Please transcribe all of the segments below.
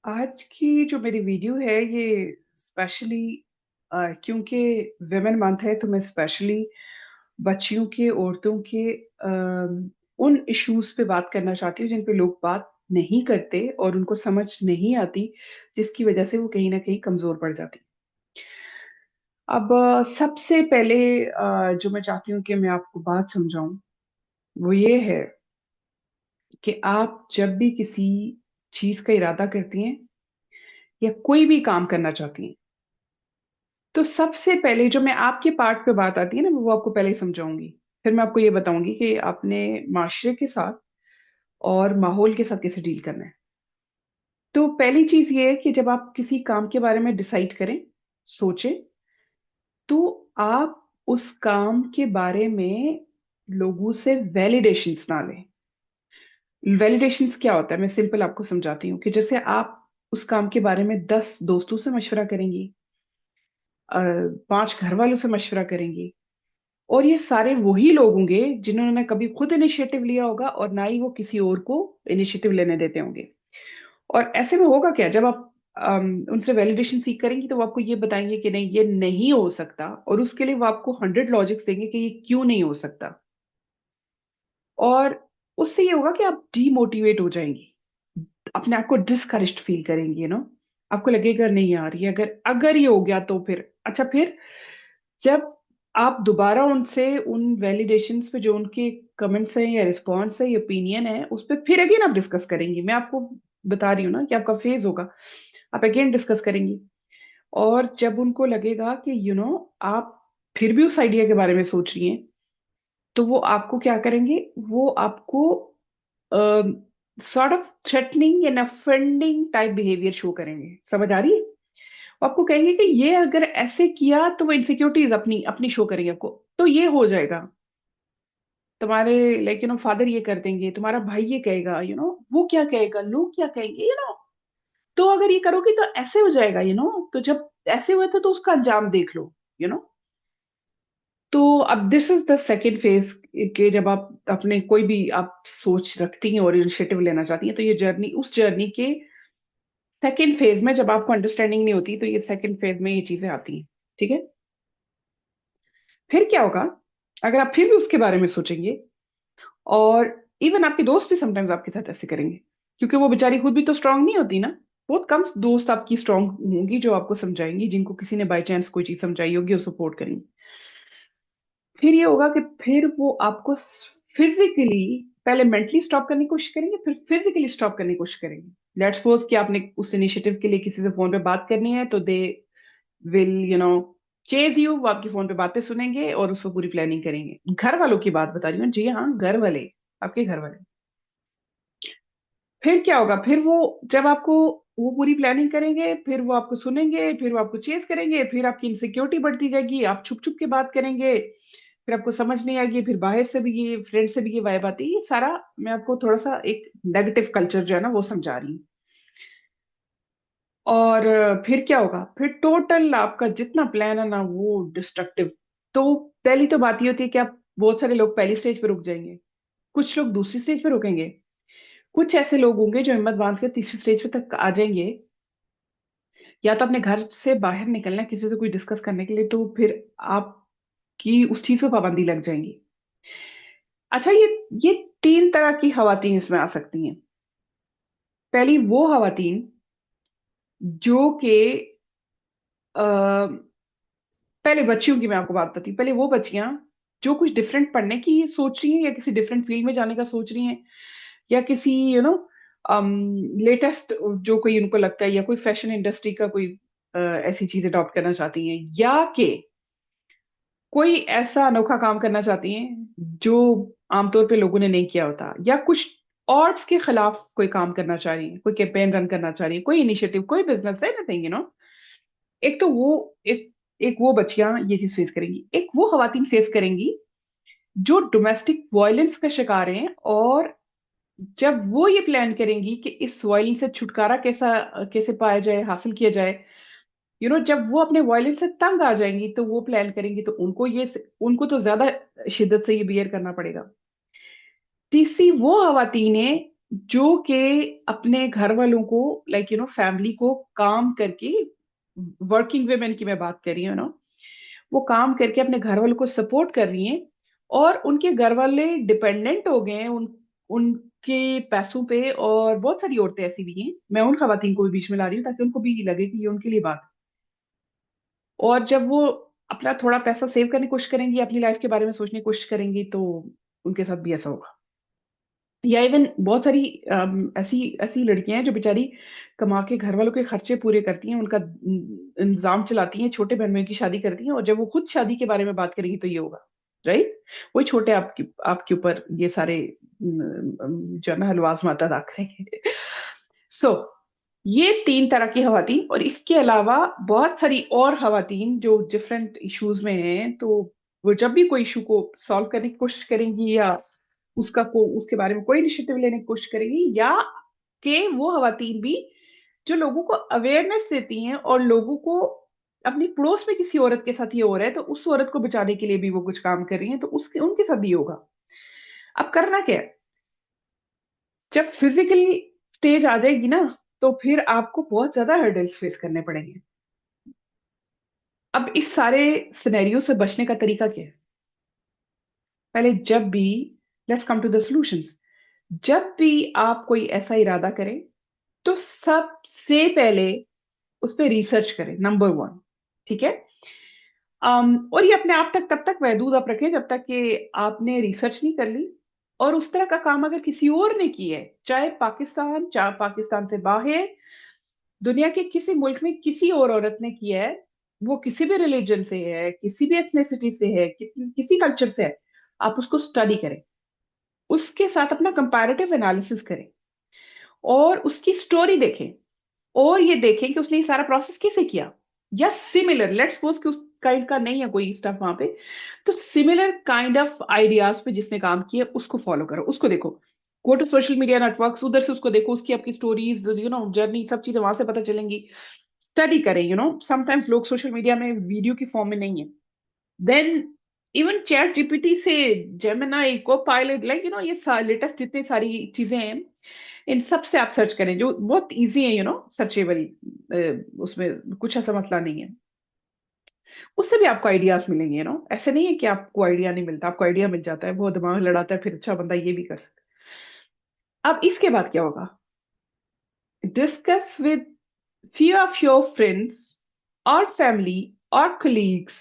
आज की जो मेरी वीडियो है ये स्पेशली क्योंकि विमेन मंथ है तो मैं स्पेशली बच्चियों के औरतों के उन इश्यूज पे बात करना चाहती हूँ जिन पे लोग बात नहीं करते और उनको समझ नहीं आती, जिसकी वजह से वो कहीं ना कहीं कमजोर पड़ जाती। अब सबसे पहले जो मैं चाहती हूँ कि मैं आपको बात समझाऊं वो ये है कि आप जब भी किसी चीज का इरादा करती हैं या कोई भी काम करना चाहती हैं, तो सबसे पहले जो मैं आपके पार्ट पे बात आती है ना, मैं वो आपको पहले ही समझाऊंगी। फिर मैं आपको ये बताऊंगी कि आपने माशरे के साथ और माहौल के साथ कैसे डील करना है। तो पहली चीज ये है कि जब आप किसी काम के बारे में डिसाइड करें, सोचें, तो आप उस काम के बारे में लोगों से वैलिडेशंस ना लें। वैलिडेशंस क्या होता है, मैं सिंपल आपको समझाती हूँ कि जैसे आप उस काम के बारे में 10 दोस्तों से मशवरा करेंगी, 5 घर वालों से मशवरा करेंगी, और ये सारे वही लोग होंगे जिन्होंने ना कभी खुद इनिशिएटिव लिया होगा और ना ही वो किसी और को इनिशिएटिव लेने देते होंगे। और ऐसे में होगा क्या, जब आप उनसे वैलिडेशन सीख करेंगी तो वो आपको ये बताएंगे कि नहीं ये नहीं हो सकता, और उसके लिए वो आपको 100 लॉजिक्स देंगे कि ये क्यों नहीं हो सकता। और उससे ये होगा कि आप डीमोटिवेट हो जाएंगी, अपने आप को डिस्करेज्ड फील करेंगी, आपको लगेगा नहीं यार, ये अगर अगर ये हो गया तो फिर अच्छा। फिर जब आप दोबारा उनसे उन वैलिडेशंस पे जो उनके कमेंट्स हैं या रिस्पॉन्स है या ओपिनियन है उस पर फिर अगेन आप डिस्कस करेंगी, मैं आपको बता रही हूँ ना कि आपका फेज होगा, आप अगेन डिस्कस करेंगी। और जब उनको लगेगा कि आप फिर भी उस आइडिया के बारे में सोच रही हैं, तो वो आपको क्या करेंगे, वो आपको sort of threatening and offending type behaviour show करेंगे। समझ आ रही है? वो आपको कहेंगे कि ये अगर ऐसे किया तो वो इनसिक्योरिटीज अपनी अपनी शो करेंगे आपको, तो ये हो जाएगा तुम्हारे, लाइक फादर ये कर देंगे, तुम्हारा भाई ये कहेगा, वो क्या कहेगा, लोग क्या कहेंगे, तो अगर ये करोगे तो ऐसे हो जाएगा, तो जब ऐसे हुए थे तो उसका अंजाम देख लो। यू नो तो अब this is the second phase, के जब आप अपने कोई भी आप सोच रखती हैं और इनिशिएटिव लेना चाहती हैं, तो ये जर्नी, उस जर्नी के सेकेंड फेज में जब आपको अंडरस्टैंडिंग नहीं होती, तो ये सेकेंड फेज में ये चीजें आती हैं। ठीक है? फिर क्या होगा, अगर आप फिर भी उसके बारे में सोचेंगे, और इवन आपके दोस्त भी समटाइम्स आपके साथ ऐसे करेंगे, क्योंकि वो बेचारी खुद भी तो स्ट्रांग नहीं होती ना। बहुत कम दोस्त आपकी स्ट्रांग होंगी जो आपको समझाएंगी, जिनको किसी ने बाई चांस कोई चीज समझाई होगी और सपोर्ट करेंगी। फिर ये होगा कि फिर वो आपको फिजिकली, पहले मेंटली स्टॉप करने की कोशिश करेंगे, फिर फिजिकली स्टॉप करने की कोशिश करेंगे। लेट्स सपोज कि आपने उस इनिशिएटिव के लिए किसी से फोन पे बात करनी है, तो दे विल चेज यू, वो आपकी फोन पे बातें सुनेंगे और उस पर पूरी प्लानिंग करेंगे। घर वालों की बात बता रही हूँ, जी हाँ, घर वाले, आपके घर वाले। फिर क्या होगा, फिर वो जब आपको वो पूरी प्लानिंग करेंगे, फिर वो आपको सुनेंगे, फिर वो आपको चेस करेंगे, फिर आपकी इनसिक्योरिटी बढ़ती जाएगी, आप छुप छुप के बात करेंगे, फिर आपको समझ नहीं आएगी, फिर बाहर से भी ये फ्रेंड से भी ये वाइब आती है, ये सारा मैं आपको थोड़ा सा एक नेगेटिव कल्चर जो है ना वो समझा रही हूँ। और फिर क्या होगा, फिर टोटल आपका जितना प्लान है ना वो डिस्ट्रक्टिव। तो पहली तो बात ये होती है कि आप, बहुत सारे लोग पहली स्टेज पे रुक जाएंगे, कुछ लोग दूसरी स्टेज पे रुकेंगे, कुछ ऐसे लोग होंगे जो हिम्मत बांध कर तीसरी स्टेज पे तक आ जाएंगे। या तो अपने घर से बाहर निकलना है किसी से कोई डिस्कस करने के लिए, तो फिर आपकी उस चीज पे पाबंदी लग जाएंगी। अच्छा, ये 3 तरह की खवातीन इसमें आ सकती हैं। पहली वो खवातीन जो कि पहले बच्चियों की मैं आपको बात बताती हूँ, पहले वो बच्चियां जो कुछ डिफरेंट पढ़ने की सोच रही हैं या किसी डिफरेंट फील्ड में जाने का सोच रही हैं, या किसी लेटेस्ट जो कोई उनको लगता है, या कोई फैशन इंडस्ट्री का कोई ऐसी चीज अडॉप्ट करना चाहती हैं, या कि कोई ऐसा अनोखा काम करना चाहती हैं जो आमतौर पे लोगों ने नहीं किया होता, या कुछ ऑड्स के खिलाफ कोई काम करना चाह रही हैं, कोई कैंपेन रन करना चाह रही हैं, कोई इनिशिएटिव, कोई बिजनेस, एनीथिंग। एक तो वो एक एक वो बच्चियां ये चीज फेस करेंगी, एक वो खवातीन फेस करेंगी जो डोमेस्टिक वायलेंस का शिकार हैं, और जब वो ये प्लान करेंगी कि इस वायलेंस से छुटकारा कैसा कैसे पाया जाए, हासिल किया जाए, जब वो अपने वायलेंस से तंग आ जाएंगी तो वो प्लान करेंगी, तो उनको तो ज्यादा शिद्दत से ये बियर करना पड़ेगा। तीसरी वो खवातीन है जो कि अपने घर वालों को, लाइक फैमिली को काम करके, वर्किंग वेमेन की मैं बात कर रही हूँ ना, वो काम करके अपने घर वालों को सपोर्ट कर रही हैं, और उनके घर वाले डिपेंडेंट हो गए हैं उनके पैसों पे। और बहुत सारी औरतें ऐसी भी हैं, मैं उन खवातीन को भी बीच में ला रही हूँ ताकि उनको भी लगे कि ये उनके लिए बात है। और जब वो अपना थोड़ा पैसा सेव करने की कोशिश करेंगी, अपनी लाइफ के बारे में सोचने की कोशिश करेंगी, तो उनके साथ भी ऐसा होगा। या इवन बहुत सारी ऐसी ऐसी लड़कियां हैं जो बेचारी कमा के घर वालों के खर्चे पूरे करती हैं, उनका इंतजाम चलाती हैं, छोटे बहन की शादी करती हैं, और जब वो खुद शादी के बारे में बात करेंगी तो ये होगा, राइट। वही छोटे आपके ऊपर ये सारे जो है ना हलवा आजमाता दाग करेंगे। सो ये 3 तरह की खवातीन, और इसके अलावा बहुत सारी और खवातीन जो डिफरेंट इश्यूज में हैं, तो वो जब भी कोई इशू को सॉल्व करने की कोशिश करेंगी, या उसके बारे में कोई इनिशिएटिव लेने की कोशिश करेंगी, या कि वो खवातीन भी जो लोगों को अवेयरनेस देती हैं, और लोगों को अपनी पड़ोस में किसी औरत के साथ ये हो रहा है तो उस औरत को बचाने के लिए भी वो कुछ काम कर रही हैं, तो उसके उनके साथ भी होगा। अब करना क्या है, जब फिजिकल स्टेज आ जाएगी ना, तो फिर आपको बहुत ज्यादा हर्डल्स फेस करने पड़ेंगे। अब इस सारे सिनेरियो से बचने का तरीका क्या है? पहले जब भी, let's come to the solutions. जब भी आप कोई ऐसा इरादा करें, तो सबसे पहले उस पर रिसर्च करें, नंबर 1। ठीक है। और ये अपने आप तक तब तक महदूद आप रखें जब तक कि आपने रिसर्च नहीं कर ली। और उस तरह का काम अगर किसी और ने किया है, चाहे पाकिस्तान से बाहर, दुनिया के किसी मुल्क में किसी और औरत ने किया है, वो किसी भी रिलीजन से है, किसी भी एथनिसिटी से है, किसी कल्चर से है, आप उसको स्टडी करें, उसके साथ अपना कंपैरेटिव एनालिसिस करें, और उसकी स्टोरी देखें, और ये देखें कि उसने ये सारा प्रोसेस कैसे किया। या सिमिलर, लेट्स सपोज कि उस काइंड का नहीं है कोई स्टफ वहां पे, तो सिमिलर काइंड ऑफ आइडियाज पे जिसने काम किया उसको फॉलो करो, उसको देखो। Go to social media networks, उधर से उसको देखो, उसकी आपकी स्टोरीज, जर्नी, सब चीजें वहां से पता चलेंगी। स्टडी करें, समटाइम्स लोग सोशल मीडिया में वीडियो की फॉर्म में नहीं है। देन इवन चैट जीपीटी से, जेमिनाई को पायलट, लाइक ये लेटेस्ट जितनी सारी चीजें हैं, इन सब से आप सर्च करें, जो बहुत इजी है, सर्चेबल। उसमें कुछ ऐसा मसला नहीं है। उससे भी आपको आइडियाज मिलेंगे, ऐसे नहीं है कि आपको आइडिया नहीं मिलता, आपको आइडिया मिल जाता है, वो दिमाग लड़ाता है, फिर अच्छा बंदा ये भी कर सकता है। अब इसके बाद क्या होगा? Discuss with few of your friends और फैमिली और colleagues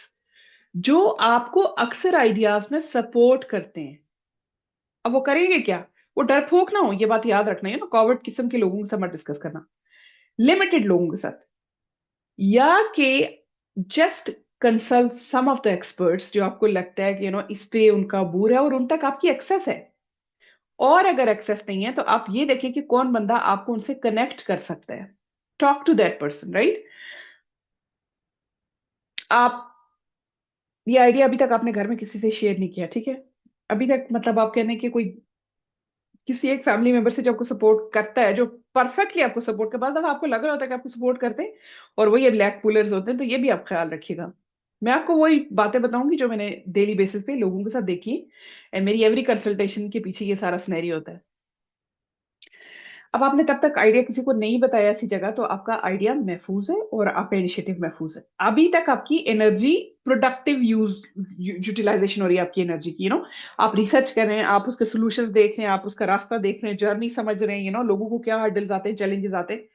जो आपको अक्सर आइडियाज में सपोर्ट करते हैं। अब वो करेंगे क्या? वो डरपोक ना हो, ये बात याद रखना है ना, कॉवर्ड किस्म के लोगों के साथ मत डिस्कस करना, लिमिटेड लोगों के साथ। या कि just consult some of the experts जो आपको लगता है कि इस पे उनका अबूर है और उन तक आपकी एक्सेस है। और अगर एक्सेस नहीं है तो आप ये देखें कि कौन बंदा आपको उनसे कनेक्ट कर सकता है। Talk to that person, right. आप ये आइडिया अभी तक आपने घर में किसी से शेयर नहीं किया, ठीक है? अभी तक मतलब आप कहने कि कोई किसी एक फैमिली मेंबर से जो आपको सपोर्ट करता है, जो परफेक्टली आपको सपोर्ट कर, बाद दफा आपको लग रहा होता है कि आपको सपोर्ट करते हैं और वही ब्लैक पुलर्स होते हैं, तो ये भी आप ख्याल रखिएगा। मैं आपको वही बातें बताऊंगी जो मैंने डेली बेसिस पे लोगों के साथ देखी। एंड मेरी एवरी कंसल्टेशन के पीछे ये सारा सिनेरियो होता है। अब आपने तब तक आइडिया किसी को नहीं बताया ऐसी जगह, तो आपका आइडिया महफूज है और आपका इनिशिएटिव महफूज है। अभी तक आपकी एनर्जी प्रोडक्टिव यूटिलाइजेशन हो रही है आपकी एनर्जी की, आप रिसर्च कर रहे हैं, आप उसके सोल्यूशंस देख रहे हैं, आप उसका रास्ता देख रहे हैं, जर्नी समझ रहे हैं, लोगों को क्या हर्डल्स आते हैं, चैलेंजेस आते हैं।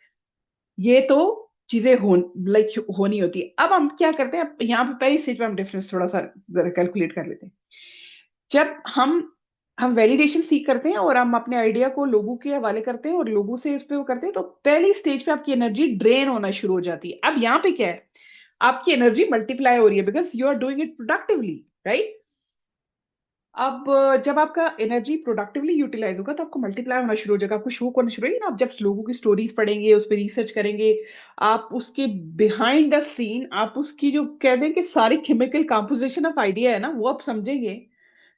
ये तो चीजें होनी होती है। अब हम क्या करते हैं, यहाँ पे पहली स्टेज पे हम डिफरेंस थोड़ा सा जरा कैलकुलेट कर लेते हैं। जब हम वैलिडेशन सीख करते हैं और हम अपने आइडिया को लोगों के हवाले करते हैं और लोगों से इस पे वो करते हैं, तो पहली स्टेज पे आपकी एनर्जी ड्रेन होना शुरू हो जाती है। अब यहाँ पे क्या है, आपकी एनर्जी मल्टीप्लाई हो रही है because you are doing it productively, right. अब जब आपका एनर्जी प्रोडक्टिवली यूटिलाइज होगा तो आपको मल्टीप्लाई होना शुरू हो जाएगा, आपको शो करना शुरू होगा ना। आप जब लोगों की स्टोरीज पढ़ेंगे, उस पर रिसर्च करेंगे, आप उसके बिहाइंड द सीन, आप उसकी जो कह दें कि सारी केमिकल कंपोजिशन ऑफ आइडिया है ना, वो आप समझेंगे,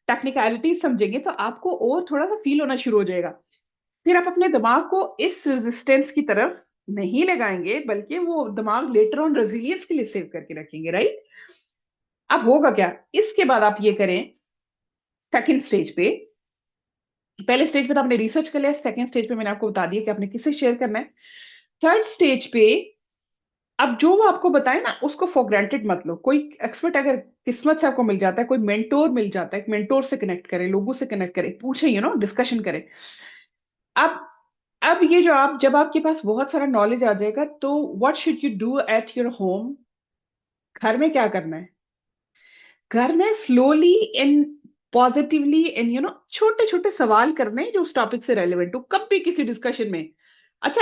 टेक्निकलिटीज समझेंगे, तो आपको और थोड़ा सा फील होना शुरू हो जाएगा। फिर आप अपने दिमाग को इस रेजिस्टेंस की तरफ नहीं लगाएंगे, बल्कि वो दिमाग लेटर ऑन रेजिलियंस के लिए सेव करके रखेंगे, राइट। अब होगा क्या, इसके बाद आप ये करें सेकंड स्टेज पे, पहले स्टेज पे तो आपने रिसर्च कर लिया, सेकंड स्टेज पे मैंने आपको बता दिया कि आपने किससे शेयर करना है। थर्ड स्टेज पे अब जो वो आपको बताए ना उसको फॉर ग्रांटेड मत लो। कोई एक्सपर्ट अगर किस्मत से आपको मिल जाता है, कोई मेंटोर मिल जाता है, एक मेंटोर से कनेक्ट करें, लोगों से कनेक्ट करें, पूछे, डिस्कशन करें। अब अब ये जो आप जब आपके पास बहुत सारा नॉलेज आ जाएगा तो what should you do at your home. घर में क्या करना है? घर में स्लोली एंड पॉजिटिवली एंड छोटे छोटे सवाल करने हैं जो उस टॉपिक से रेलिवेंट हो, कब भी किसी डिस्कशन में। अच्छा,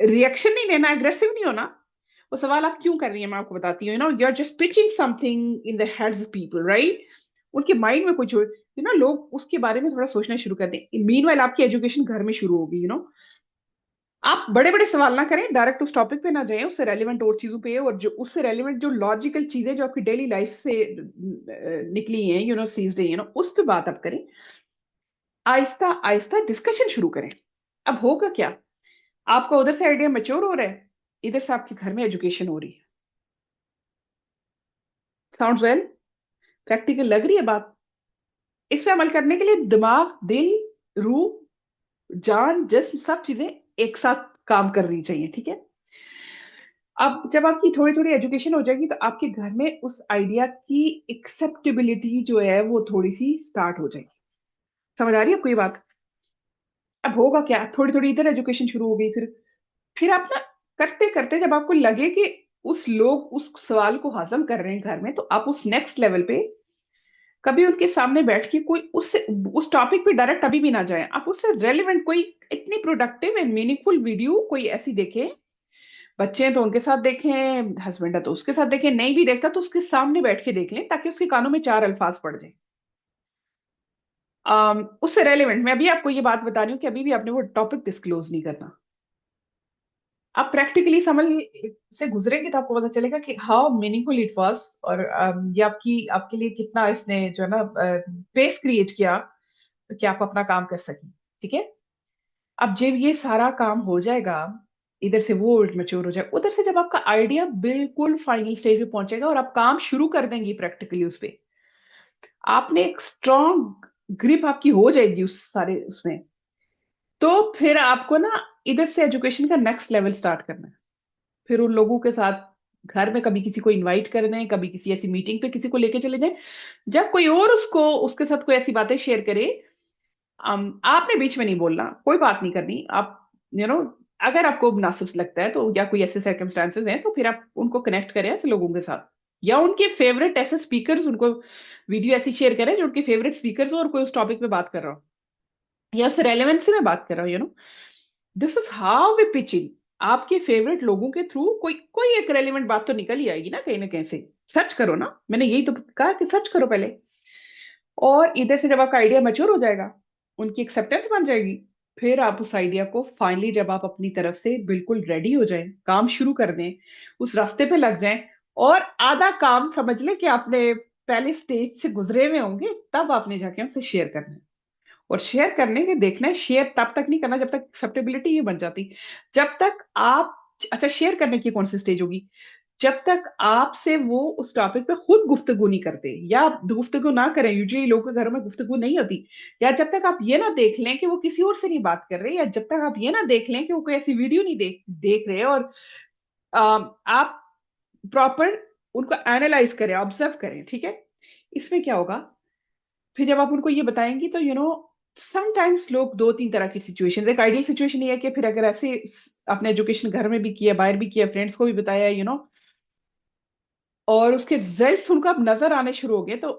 रिएक्शन नहीं लेना, एग्रेसिव नहीं होना। वो सवाल आप क्यों कर रही हैं मैं आपको बताती हूँ। You are just pitching something in the heads of people, right? उनके माइंड में कुछ लोग उसके बारे में थोड़ा सोचना शुरू कर दें। मीनवाइल आपकी एजुकेशन घर में शुरू होगी। आप बड़े बड़े सवाल ना करें, डायरेक्ट उस टॉपिक पे ना जाएं, उससे रेलिवेंट और चीजों पे, और जो उससे रेलिवेंट जो लॉजिकल चीजें जो आपकी डेली लाइफ से निकली हैं, सीज्ड हैं, उस पे बात आप करें। आहिस्ता आहिस्ता डिस्कशन शुरू करें। अब होगा क्या? आपका उधर से आइडिया मैच्योर हो रहा है, इधर से आपके घर में एजुकेशन हो रही है। Sound well? प्रैक्टिकल लग रही है बात? इस पे अमल करने के लिए दिमाग, दिल, रूह, जान, जिस्म, सब चीजें एक साथ काम कर रही चाहिए, ठीक है? अब जब आपकी थोड़ी थोड़ी एजुकेशन हो जाएगी तो आपके घर में उस आइडिया की एक्सेप्टेबिलिटी जो है वो थोड़ी सी स्टार्ट हो जाएगी। समझ आ रही है आपको ये बात? अब होगा क्या, थोड़ी थोड़ी इधर एजुकेशन शुरू हो गई, फिर आप ना करते करते जब आपको लगे कि उस लोग उस सवाल को हजम कर रहे हैं घर में, तो आप उस नेक्स्ट लेवल पे कभी उनके सामने बैठ के कोई उससे उस टॉपिक पे डायरेक्ट अभी भी ना जाए, आप उससे रेलिवेंट कोई इतनी प्रोडक्टिव एंड मीनिंगफुल वीडियो कोई ऐसी देखें। बच्चे हैं तो उनके साथ देखें, हस्बैंड है तो उसके साथ देखें, नहीं भी देखता तो उसके सामने बैठ के देख लें ताकि उसके कानों में चार अल्फाज पड़ जाए। उससे रेलिवेंट मैं अभी आपको ये बात बता रही हूँ कि अभी भी आपने वो टॉपिक डिस्क्लोज नहीं करना। आप प्रैक्टिकली समझ से गुजरेंगे तो आपको पता चलेगा कि हाउ मीनिंगफुल इट वाज, और ये आपकी आपके लिए कितना इसने जो है ना स्पेस क्रिएट किया कि आप अपना काम कर सकें। ठीक है? अब जब ये सारा काम हो जाएगा, इधर से वो मैच्योर हो जाए, उधर से जब आपका आइडिया बिल्कुल फाइनल स्टेज पे पहुंचेगा और आप काम शुरू कर देंगे प्रैक्टिकली उस पे, आपने एक स्ट्रॉन्ग ग्रिप आपकी हो जाएगी उस सारे उसमें। तो फिर आपको ना इधर से एजुकेशन का नेक्स्ट लेवल स्टार्ट करना है। फिर उन लोगों के साथ घर में कभी किसी को इनवाइट कर दें, कभी किसी ऐसी मीटिंग पे किसी को लेके चले जाएं जब कोई और उसको उसके साथ कोई ऐसी बातें शेयर करे। आपने बीच में नहीं बोलना, कोई बात नहीं करनी। आप यू नो अगर आपको मुनासिब लगता है तो, या कोई ऐसे सर्कमस्टांसेस हैं तो फिर आप उनको कनेक्ट करें ऐसे लोगों के साथ, या उनके फेवरेट ऐसे स्पीकर्स, उनको वीडियो ऐसी शेयर करें जो उनके फेवरेट स्पीकर्स हो और कोई उस टॉपिक पे बात कर रहा हो या उस रेलेवेंसी में बात कर रहा हूँ। This is how we pitching. आपके फेवरेट लोगों के थ्रू कोई कोई एक रेलिवेंट बात तो निकल ही आएगी ना कहीं से। सर्च करो ना, मैंने यही तो कहा कि सर्च करो पहले। और इधर से जब आपका आइडिया मैच्योर हो जाएगा, उनकी एक्सेप्टेंस बन जाएगी, फिर आप उस आइडिया को फाइनली जब आप अपनी तरफ से बिल्कुल रेडी हो जाएं, काम शुरू कर दें, उस रास्ते पे लग जाएं, और आधा काम समझ लें कि आपने पहले स्टेज से गुजरे हुए होंगे, तब आपने जाके उनसे शेयर करना है। और शेयर करने के देखना है, शेयर तब तक नहीं करना जब तक एक्सेप्टेबिलिटी ये बन जाती। जब तक आप अच्छा, शेयर करने की कौन सी स्टेज होगी? जब तक आपसे वो उस टॉपिक पे खुद गुफ्तगू नहीं करते, या आप गुफ्तगू ना करें, यूजुअली लोगों के घरों में गुफ्तगू नहीं होती, या जब तक आप ये ना देख लें कि वो किसी और से नहीं बात कर रहे, या जब तक आप ये ना देख लें कि वो कोई ऐसी वीडियो नहीं देख देख रहे, और आप प्रॉपर उनको एनालाइज करें, ऑब्जर्व करें। ठीक है? इसमें क्या होगा, फिर जब आप उनको ये बताएंगी तो समटाइम्स लोग दो तीन तरह की सिचुएशन, एक आइडियल सिचुएशन ये है कि फिर अगर ऐसे अपने एजुकेशन घर में भी किया, बाहर भी किया, फ्रेंड्स को भी बताया, और उसके रिजल्ट्स उनको अब नजर आने शुरू हो गए, तो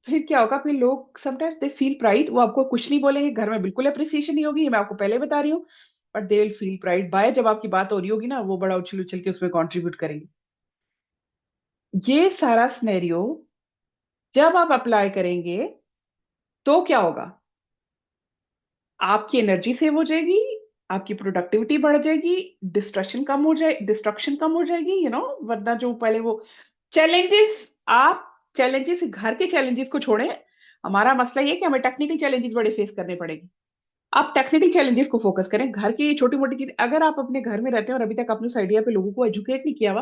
फिर क्या होगा, फिर लोग समटाइम्स दे फील प्राइड। वो आपको कुछ नहीं बोलेंगे, घर में बिल्कुल अप्रिसिएशन नहीं होगी, ये मैं आपको पहले बता रही हूँ। But they will feel pride by, जब आपकी बात हो रही होगी ना, वो बड़ा उछल उछल के उसमें कंट्रीब्यूट करेंगे। ये सारा सिनेरियो जब आप अप्लाई करेंगे तो क्या होगा, आपकी एनर्जी सेव हो जाएगी, आपकी प्रोडक्टिविटी बढ़ जाएगी, डिस्ट्रक्शन कम हो जाएगी। वरना जो पहले वो चैलेंजेस, आप चैलेंजेस, घर के चैलेंजेस को छोड़ें। हमारा मसला ये है कि हमें टेक्निकल चैलेंजेस बड़े फेस करने पड़ेंगे। आप टेक्निकल चैलेंजेस को फोकस करें, घर की छोटी मोटी चीज। अगर आप अपने घर में रहते हैं और अभी तक आपने उस आइडिया पे लोगों को एजुकेट नहीं किया हुआ,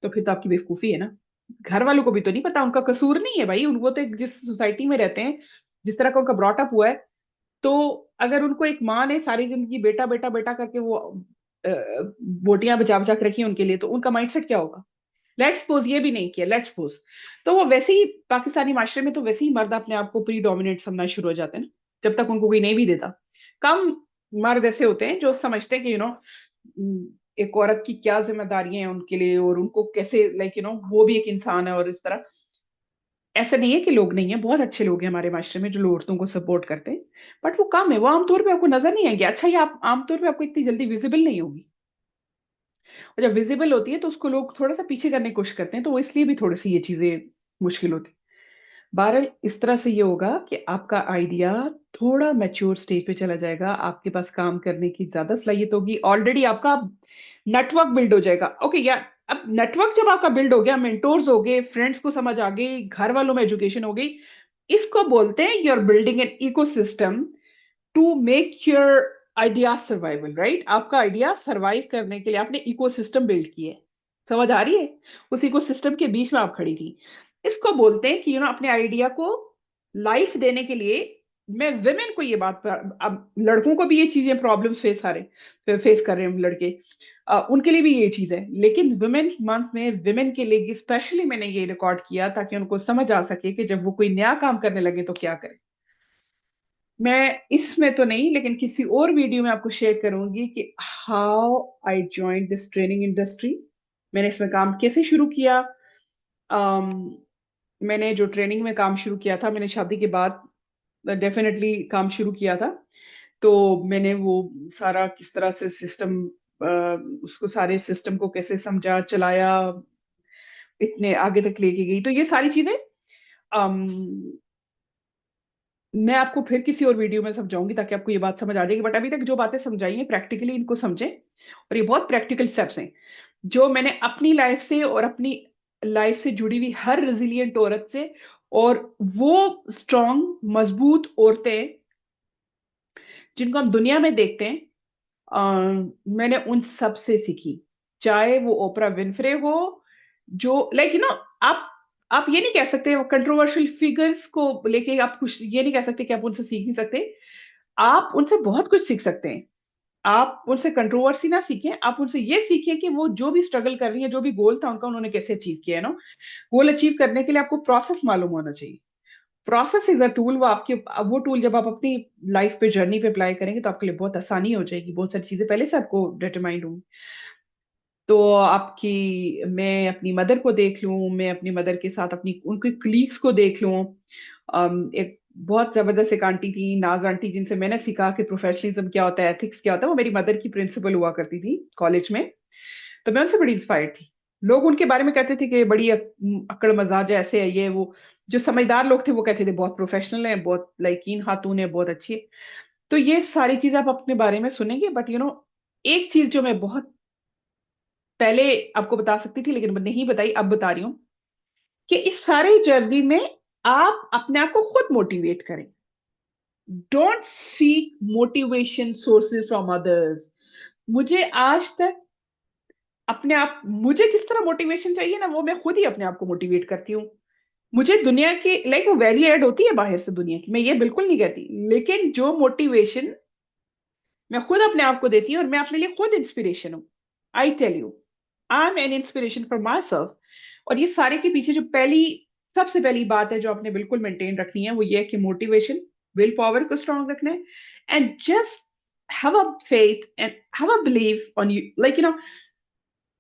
तो फिर तो आपकी बेवकूफी है ना। घर वालों को भी तो नहीं पता, उनका कसूर नहीं है भाई, उनको तो जिस सोसाइटी में रहते हैं, जिस तरह का उनका ब्रॉटअप हुआ है, तो अगर उनको एक माँ ने सारी जिंदगी बेटा बेटा बेटा करके वो बोटियां बचा बचा के रखी हैं उनके लिए, तो उनका माइंडसेट क्या होगा? लेट्स सपोज ये भी नहीं किया, लेट्स सपोज, तो वो वैसे ही पाकिस्तानी माशरे में तो वैसे ही मर्द अपने आप को प्री डोमिनेट समझना शुरू हो जाते हैं ना, जब तक उनको कोई नहीं भी देता। कम मर्द ऐसे होते हैं जो समझते हैं कि एक औरत की क्या जिम्मेदारियां हैं उनके लिए, और उनको कैसे लाइक वो भी एक इंसान है, और इस तरह। ऐसा नहीं है कि लोग नहीं है, बहुत अच्छे लोग हैं हमारे माशरे में जो औरतों को सपोर्ट करते हैं, बट वो कम है, वो आमतौर पे आपको नजर नहीं आएंगे। अच्छा, ये आप आमतौर पे आपको इतनी जल्दी विजिबल नहीं होगी, और जब विजिबल होती है तो उसको लोग थोड़ा सा पीछे करने की कोशिश करते हैं, तो वो इसलिए भी थोड़ी सी ये चीजें मुश्किल होती। बहरहाल इस तरह से ये होगा कि आपका आइडिया थोड़ा मैच्योर स्टेज पे चला जाएगा, आपके पास काम करने की ज्यादा सलाहियत होगी, ऑलरेडी आपका नेटवर्क बिल्ड हो जाएगा। ओके यार, अब नेटवर्क जब आपका बिल्ड हो गया, मेंटोर्स हो गए, फ्रेंड्स को समझ आ गई, घर वालों में एजुकेशन हो गई, इसको बोलते हैं you are building an ecosystem to make your idea survival, right? आपका आइडिया सर्वाइव करने के लिए आपने इकोसिस्टम बिल्ड किया है। समझ आ रही है? उस इकोसिस्टम के बीच में आप खड़ी थी। इसको बोलते हैं कि अपने आइडिया को लाइफ देने के लिए, मैं विमेन को ये बात पर, अब लड़कों को भी ये चीजें प्रॉब्लम्स फेस कर रहे हैं हम लड़के, उनके लिए भी ये चीज है, लेकिन वुमेन मंथ में विमेन के लिए स्पेशली मैंने ये रिकॉर्ड किया ताकि उनको समझ आ सके कि जब वो कोई नया काम करने लगे तो क्या करें। मैं इसमें तो नहीं, लेकिन किसी और वीडियो में आपको शेयर करूंगी कि how I joined this training industry, मैंने इसमें काम कैसे शुरू किया। अम, मैंने जो ट्रेनिंग में काम शुरू किया था, मैंने शादी के बाद डेफिनेटली काम शुरू किया था, तो मैंने वो सारा किस तरह से सिस्टम, उसको सारे सिस्टम को कैसे समझा, चलाया, इतने आगे तक लेके गई, तो ये सारी चीजें अम, मैं आपको फिर किसी और वीडियो में समझाऊंगी ताकि आपको ये बात समझ आ जाएगी, बट अभी तक जो बातें समझाई हैं प्रैक्टिकली इनको समझें, और ये बहुत प्रैक्टिकल स्टेप्स हैं जो मैंने अपनी लाइफ से और अपनी लाइफ से जुड़ी हुई हर रेजिलियंट औरत से, और वो स्ट्रांग मजबूत औरतें जिनको हम दुनिया में देखते हैं, मैंने उन सब से सीखी। चाहे वो ओपरा विनफ्रे हो, जो लाइक आप आप ये नहीं कह सकते कंट्रोवर्शियल फिगर्स को लेके आप कुछ ये नहीं कह सकते कि आप उनसे सीख नहीं सकते। आप उनसे बहुत कुछ सीख सकते हैं। आप उनसे कंट्रोवर्सी ना सीखें, आप उनसे ये सीखें कि वो जो भी स्ट्रगल कर रही है, जो भी गोल था उनका, उन्होंने कैसे अचीव किया है ना। गोल अचीव करने के लिए आपको प्रोसेस मालूम होना चाहिए। प्रोसेस इज अ टूल, वो आपके, वो टूल जब आप अपनी लाइफ पे जर्नी पे अप्लाई करेंगे तो आपके लिए बहुत आसानी हो जाएगी, बहुत सारी चीजें पहले से आपको डिटरमाइंड होंगी। तो आपकी, मैं अपनी मदर को देख लूं, मैं अपनी मदर के साथ अपनी उनके कलीग्स को देख लूं। एक बहुत जबरदस्त एक आंटी थी, नाज आंटी, जिनसे मैंने सीखा कि प्रोफेशनलिज्म क्या होता है, एथिक्स क्या होता है। वो मेरी मदर की प्रिंसिपल हुआ करती थी कॉलेज में, तो मैं उनसे बड़ी इंस्पायर्ड थी। लोग उनके बारे में कहते थे कि बड़ी अक्कड़ मजाज है, ऐसे है ये वो। जो समझदार लोग थे वो कहते थे बहुत प्रोफेशनल है, बहुत लाइकीन खातून है, बहुत अच्छी है। तो ये सारी चीज आप अपने बारे में सुनेंगे, बट एक चीज जो मैं बहुत पहले आपको बता सकती थी लेकिन नहीं बताई, अब बता रही हूँ कि इस सारे जर्नी में आप अपने आप को खुद मोटिवेट करें। Don't seek motivation sources from others. मुझे आज तक अपने आप, मुझे जिस तरह मोटिवेशन चाहिए ना, वो मैं खुद ही अपने आप को मोटिवेट करती हूँ। मुझे दुनिया की लाइक वो वैल्यू ऐड होती है बाहर से दुनिया की, मैं ये बिल्कुल नहीं कहती, लेकिन जो मोटिवेशन मैं खुद अपने आप को देती हूँ, और मैं अपने लिए खुद इंस्पिरेशन हूँ। I tell you, I am an inspiration for myself. और ये सारे के पीछे जो सबसे पहली बात है जो आपने बिल्कुल मेंटेन रखनी है, वो ये है कि मोटिवेशन, विल पावर को स्ट्रांग रखना है, and just have a faith and have a believe on you, like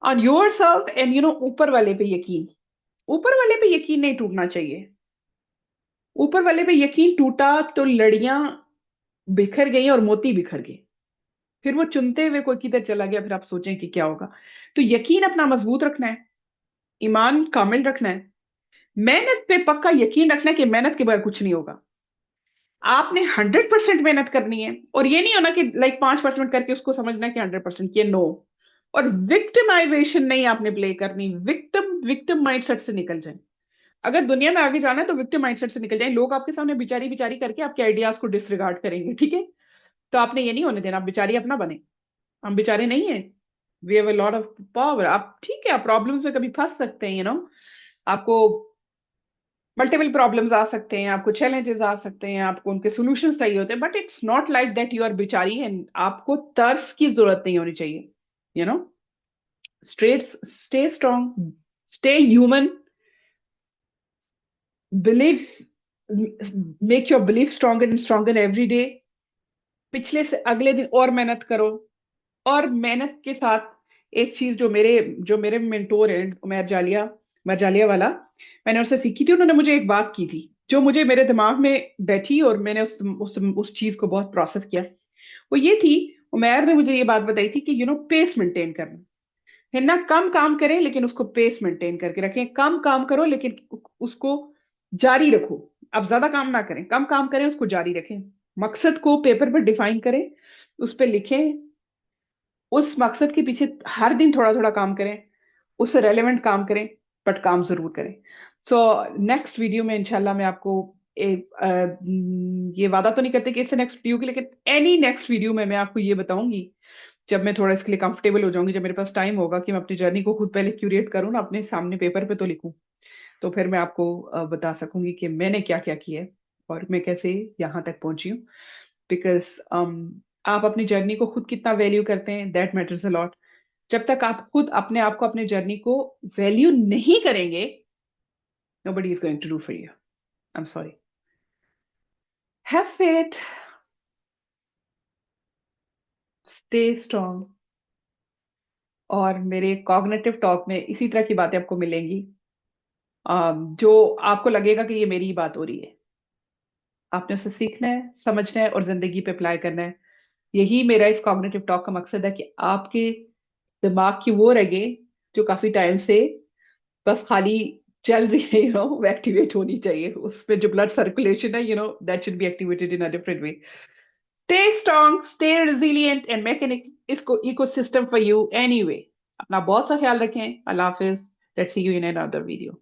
on your self, and ऊपर वाले पे यकीन। ऊपर वाले पे यकीन नहीं टूटना चाहिए। ऊपर वाले पे यकीन टूटा तो लड़ियां बिखर गई और मोती बिखर गए, फिर वो चुनते हुए कोई किधर चला गया, फिर आप सोचें कि क्या होगा। तो यकीन अपना मजबूत रखना है, ईमान कामिल रखना है, मेहनत पे पक्का यकीन रखना है कि मेहनत के बगैर कुछ नहीं होगा। आपने 100% मेहनत करनी है, और ये नहीं होना कि लाइक 5% करके उसको समझना है कि 100% किए, नो। और विक्टिमाइजेशन नहीं आपने प्ले करनी, विक्टिम विक्टिम माइंडसेट से निकल जाए। अगर दुनिया में आगे जाना है तो विक्टिम माइंडसेट से निकल जाए। लोग आपके सामने बिचारी बिचारी करके आपके आइडियाज को डिसरिगार्ड करेंगे, ठीक है? तो आपने ये नहीं होने देना, आप बेचारी अपना बने। हम बेचारे नहीं है, we have a lot of power. आप ठीक है, आप प्रॉब्लम्स में कभी फंस सकते हैं, आपको मल्टीपल प्रॉब्लम्स आ सकते हैं, आपको चैलेंजेस आ सकते हैं, आपको उनके सॉल्यूशंस चाहिए होते हैं, but it's not like that you are बिचारी एंड आपको तरस की जरूरत नहीं होनी चाहिए, you know. Straight, stay strong, stay human, believe, make your belief stronger and stronger every day. पिछले से अगले दिन और मेहनत करो, और मेहनत के साथ एक चीज जो मेरे मेंटोर है उमर जालिया, उमर जालिया वाला, मैंने उससे सीखी थी। उन्होंने मुझे एक बात की थी जो मुझे मेरे दिमाग में बैठी, और मैंने उस चीज को बहुत प्रोसेस किया। वो ये थी, उमर ने मुझे ये बात बताई थी कि पेस मेंटेन करना है ना। कम काम करें लेकिन उसको पेस मेंटेन करके रखें, कम काम करो लेकिन उसको जारी रखो। अब ज्यादा काम ना करें, कम काम करें, उसको जारी रखें। मकसद को पेपर पर डिफाइन करें, उस पर लिखें, उस मकसद के पीछे हर दिन थोड़ा थोड़ा काम करें, उससे रेलेवेंट काम करें, बट काम जरूर करें। सो नेक्स्ट वीडियो में इंशाल्लाह मैं आपको ये वादा तो नहीं करते कि इससे नेक्स्ट वीडियो की, लेकिन एनी नेक्स्ट वीडियो में मैं आपको ये बताऊंगी, जब मैं थोड़ा इसके लिए कंफर्टेबल हो जाऊंगी, जब मेरे पास टाइम होगा कि मैं अपनी जर्नी को खुद पहले क्यूरेट करूँ ना, अपने सामने पेपर पे तो लिखूं, तो फिर मैं आपको बता सकूंगी कि मैंने क्या क्या किया है और मैं कैसे यहाँ तक पहुंची हूँ। बिकॉज आप अपनी जर्नी को खुद कितना वैल्यू करते हैं, दैट मैटर्स अ लॉट। जब तक आप खुद अपने आप को, अपने जर्नी को वैल्यू नहीं करेंगे, nobody is going to do for you. I'm sorry. Have faith, stay strong, और मेरे कॉग्निटिव टॉक में इसी तरह की बातें आपको मिलेंगी, जो आपको लगेगा कि ये मेरी ही बात हो रही है। आपने उसे सीखना है, समझना है और जिंदगी पे अप्लाई करना है। यही मेरा इस कॉग्निटिव टॉक का मकसद है, कि आपके दिमाग की वो रगे जो काफी टाइम से बस खाली चल रही है, वो एक्टिवेट होनी चाहिए। उसमें जो ब्लड सर्कुलेशन है, that should be activated in a different way. Stay strong, stay resilient and make an इसको इकोसिस्टम फॉर यू एनीवे। अपना बहुत सा ख्याल रखें। अल्लाह हाफिज। Let's see you in another video.